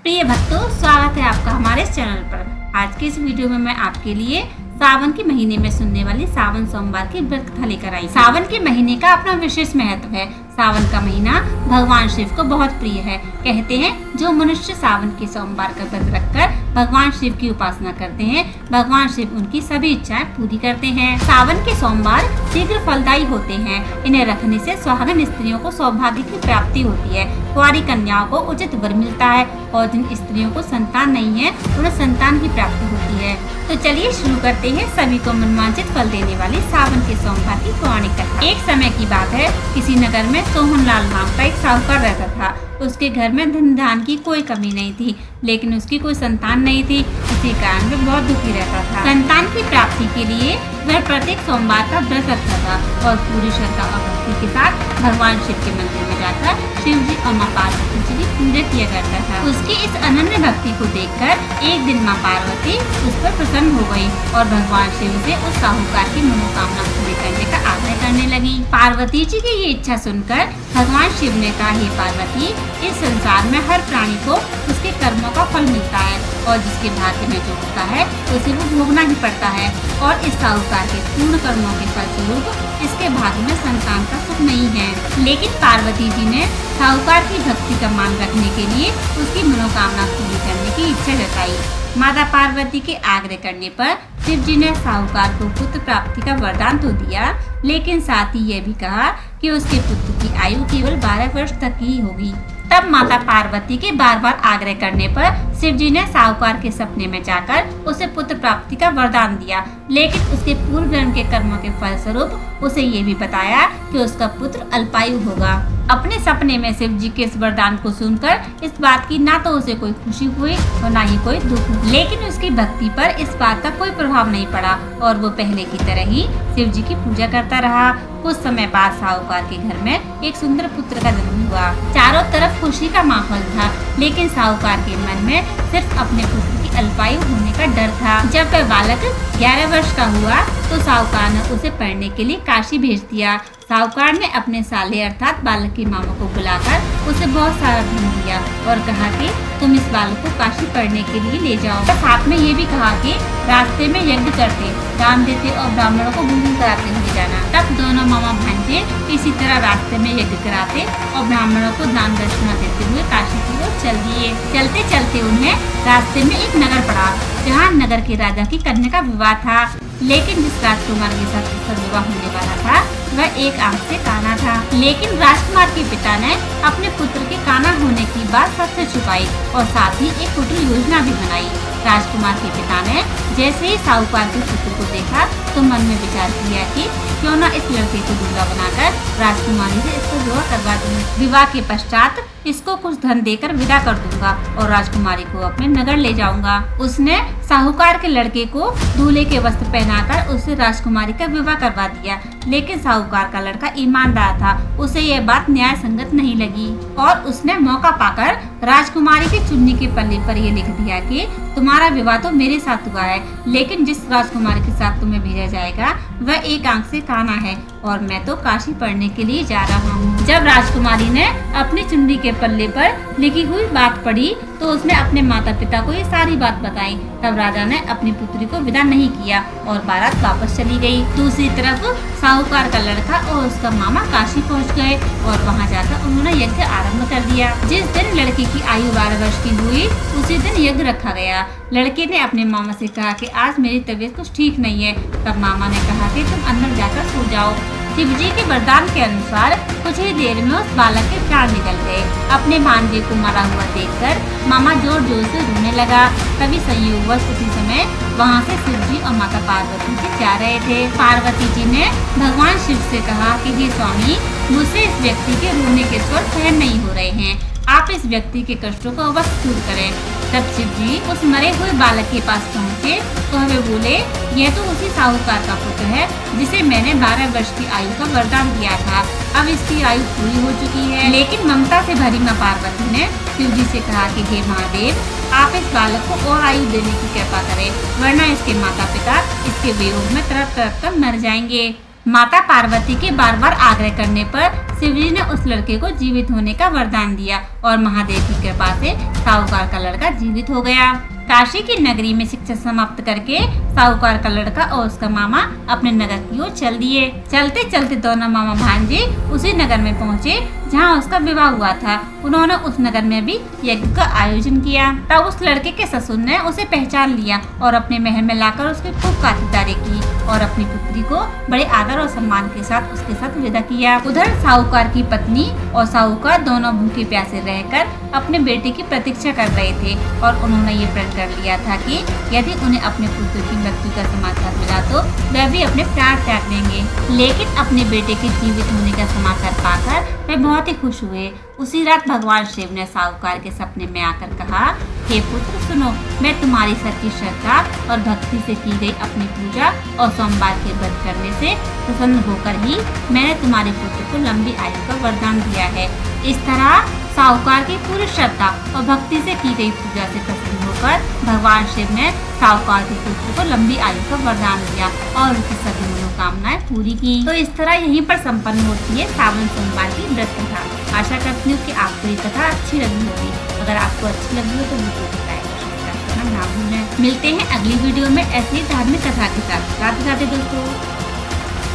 प्रिय भक्तों, स्वागत है आपका हमारे इस चैनल पर। आज के इस वीडियो में मैं आपके लिए सावन के महीने में सुनने वाली सावन सोमवार की व्रत कथा लेकर आई। सावन के महीने का अपना विशेष महत्व है। सावन का महीना भगवान शिव को बहुत प्रिय है। कहते हैं जो मनुष्य सावन के सोमवार का व्रत रखकर भगवान शिव की उपासना करते हैं, भगवान शिव उनकी सभी इच्छाएं पूरी करते हैं। सावन के सोमवार शीघ्र फलदायी होते हैं। इन्हें रखने से सुहागन स्त्रियों को सौभाग्य की प्राप्ति होती है, कुंवारी कन्याओं को उचित वर मिलता है और जिन स्त्रियों को संतान नहीं है उन्हें संतान की प्राप्ति होती है। तो चलिए शुरू करते हैं सभी को मनवांछित फल देने वाली सावन के सोमवार की पौराणिक कथा। एक समय की बात है, किसी नगर में सोहनलाल नाम का एक साहूकार रहता था। उसके घर में धन धान की कोई कमी नहीं थी, लेकिन उसकी कोई संतान नहीं थी। इसी कारण वह बहुत दुखी रहता था। संतान की प्राप्ति के लिए वह प्रत्येक सोमवार का व्रत रखता था और पूरी श्रद्धा और भक्ति के साथ भगवान शिव के मंदिर में जाकर शिव जी और माँ पार्वती जी की पूजा किया करता था। उसकी इस अनन्य भक्ति को देखकर एक दिन माँ पार्वती उस पर प्रसन्न हो गई और भगवान शिव से उस साहूकार की मनोकामना पूरी करने का आग्रह करने लगी। पार्वती जी की ये इच्छा सुनकर भगवान शिव ने कहा, हे पार्वती, इस संसार में हर प्राणी को उसके कर्मों का फल मिलता है और जिसके भाग्य में जो होता है उसे वो भोगना ही पड़ता है। और इस साहूकार के पूर्ण कर्मों के फलस्वरूप इसके भाग्य में संतान का सुख नहीं है। लेकिन पार्वती जी ने साहूकार की भक्ति का मान रखने के लिए उसकी मनोकामना पूरी करने की इच्छा जताई। माता पार्वती के आग्रह करने पर शिव जी ने साहूकार को पुत्र प्राप्ति का वरदान तो दिया, लेकिन साथ ही यह भी कहा कि उसके पुत्र की आयु केवल 12 वर्ष तक ही होगी। तब माता पार्वती के बार बार आग्रह करने पर शिव जी ने साहूकार के सपने में जाकर उसे पुत्र प्राप्ति का वरदान दिया, लेकिन उसके पूर्व जन्म के कर्मों के फलस्वरूप उसे ये भी बताया कि उसका पुत्र अल्पायु होगा। अपने सपने में शिव जी के इस वरदान को सुनकर इस बात की ना तो उसे कोई खुशी हुई और ना ही कोई दुख, लेकिन उसकी भक्ति पर इस बात का कोई प्रभाव नहीं पड़ा और वो पहले की तरह ही शिव जी की पूजा करता रहा। कुछ समय बाद साहूकार के घर में एक सुंदर पुत्र का जन्म हुआ। चारों तरफ खुशी का माहौल था, लेकिन साहूकार के मन में सिर्फ अपने पुत्र की अल्पायु होने का डर था। जब वह बालक 11 वर्ष का हुआ तो साहूकार ने उसे पढ़ने के लिए काशी भेज दिया। साहूकार ने अपने साले अर्थात बालक के मामा को बुलाकर उसे बहुत सारा धन दिया और कहा कि तुम इस बालक को काशी पढ़ने के लिए ले जाओ। साथ में ये भी कहा कि रास्ते में यज्ञ करते, दान देते और ब्राह्मणों को भोजन कराते हुए जाना। तब दोनों मामा भांजे इसी तरह रास्ते में यज्ञ कराते और ब्राह्मणों को दान दक्षिणा देते हुए काशी की ओर चल दिए। चलते चलते उन्हें रास्ते में एक नगर पड़ा, जहाँ नगर के राजा की कन्या का विवाह था। लेकिन जिस राजकुमार के साथ उसका विवाह होने वाला था वह एक आंख से काना था। लेकिन राजकुमार के पिता ने अपने पुत्र के काना होने की बात सबसे छुपाई और साथ ही एक कुटिल योजना भी बनाई। राजकुमार के पिता ने जैसे ही साहूकार के पुत्र को देखा तो मन में विचार किया कि क्यों न इस लड़के को दूल्हा बनाकर राजकुमारी से इसको विवाह करवा दूं। विवाह के पश्चात इसको कुछ धन देकर विदा कर दूंगा और राजकुमारी को अपने नगर ले जाऊंगा। उसने साहूकार के लड़के को दूल्हे के वस्त्र पहनाकर उससे राजकुमारी का विवाह करवा दिया, लेकिन साहूकार का लड़का ईमानदार था, उसे यह बात न्याय संगत नहीं लगी और उसने मौका पाकर राजकुमारी की चुन्नी के पल्ले पर यह लिख दिया कि तुम्हारा विवाह तो मेरे साथ हुआ है, लेकिन जिस राजकुमारी के साथ तुम्हें भेजा जाएगा वह एक आंख से काना है और मैं तो काशी पढ़ने के लिए जा रहा हूँ। जब राजकुमारी ने अपनी चुन्नी के पल्ले पर लिखी हुई बात पढ़ी तो उसने अपने माता पिता को ये सारी बात बताई। तब राजा ने अपनी पुत्री को विदा नहीं किया और बारात वापस चली गई। दूसरी तरफ साहूकार का लड़का और उसका मामा काशी पहुंच गए और वहां जाकर उन्होंने यज्ञ आरंभ कर दिया। जिस दिन लड़के की आयु 12 वर्ष की हुई उसी दिन यज्ञ रखा गया। लड़के ने अपने मामा से कहा कि आज मेरी तबीयत कुछ ठीक नहीं है। तब मामा ने कहा कि तुम अंदर जाकर सो जाओ। शिव जी के वरदान के अनुसार कुछ ही देर में उस बालक के प्राण निकल गए। अपने भांजे को मरा हुआ देखकर मामा जोर जोर से रोने लगा। तभी संयोगवश उसी समय वहाँ से शिव जी और माता पार्वती जी जा रहे थे। पार्वती जी ने भगवान शिव से कहा कि हे स्वामी, मुझसे इस व्यक्ति के रोने के स्वर सहन नहीं हो रहे हैं, आप इस व्यक्ति के कष्टों को अवश्य दूर करें। तब शिव जी उस मरे हुए बालक के पास पहुँचे तो हमें बोले, यह तो उसी साहूकार का पुत्र है जिसे मैंने 12 वर्ष की आयु का वरदान दिया था। अब इसकी आयु पूरी हो चुकी है। लेकिन ममता से भरी माँ पार्वती ने शिव जी से कहा कि हे महादेव, आप इस बालक को और आयु देने की कृपा करें, वरना इसके माता पिता इसके वियोग में तड़प तड़प कर मर जाएंगे। माता पार्वती के बार बार आग्रह करने पर शिवजी ने उस लड़के को जीवित होने का वरदान दिया और महादेव की कृपा से साहूकार का लड़का जीवित हो गया। काशी की नगरी में शिक्षा समाप्त करके साहूकार का लड़का और उसका मामा अपने नगर की ओर चल दिए। चलते चलते दोनों मामा भांजे उसी नगर में पहुँचे जहाँ उसका विवाह हुआ था। उन्होंने उस नगर में भी यज्ञ का आयोजन किया। तब उस लड़के के ससुर ने उसे पहचान लिया और अपने महल में लाकर उसकी खूब खातिरदारी की और अपनी पुत्री को बड़े आदर और सम्मान के साथ उसके साथ विदा किया। उधर साहूकार की पत्नी और साहूकार दोनों भूखे प्यासे रहकर अपने बेटे की प्रतीक्षा कर रहे थे और उन्होंने ये प्रण कर लिया था कि यदि उन्हें अपने पुत्र की मृत्यु का समाचार मिला तो वह भी अपने प्राण त्याग देंगे। लेकिन अपने बेटे के जीवित होने का समाचार पाकर वे बहुत ही खुश हुए। उसी रात भगवान शिव ने साहूकार के सपने में आकर कहा, हे पुत्र सुनो, मैं तुम्हारी सच्ची श्रद्धा और भक्ति से की गई अपनी पूजा और सोमवार के व्रत करने से प्रसन्न होकर ही मैंने तुम्हारे पुत्र को लंबी आयु का वरदान दिया है। इस तरह साहूकार की पूरी श्रद्धा और भक्ति से की गई पूजा से प्रसन्न होकर भगवान शिव ने साहूकार के पुत्र को लंबी आयु का वरदान दिया और उसकी सभी मनोकामनाएं पूरी की। तो इस तरह यहीं पर संपन्न होती है सावन सोमवार की व्रत कथा। आशा करती हूँ कि आपको ये कथा अच्छी लगी होगी। अगर आपको अच्छी लगी हो तो वीडियो को लाइक और सब्सक्राइब करना ना भूलें। मिलते हैं अगली वीडियो में ऐसी ही धार्मिक कथा के साथ। राधे राधे दोस्तों।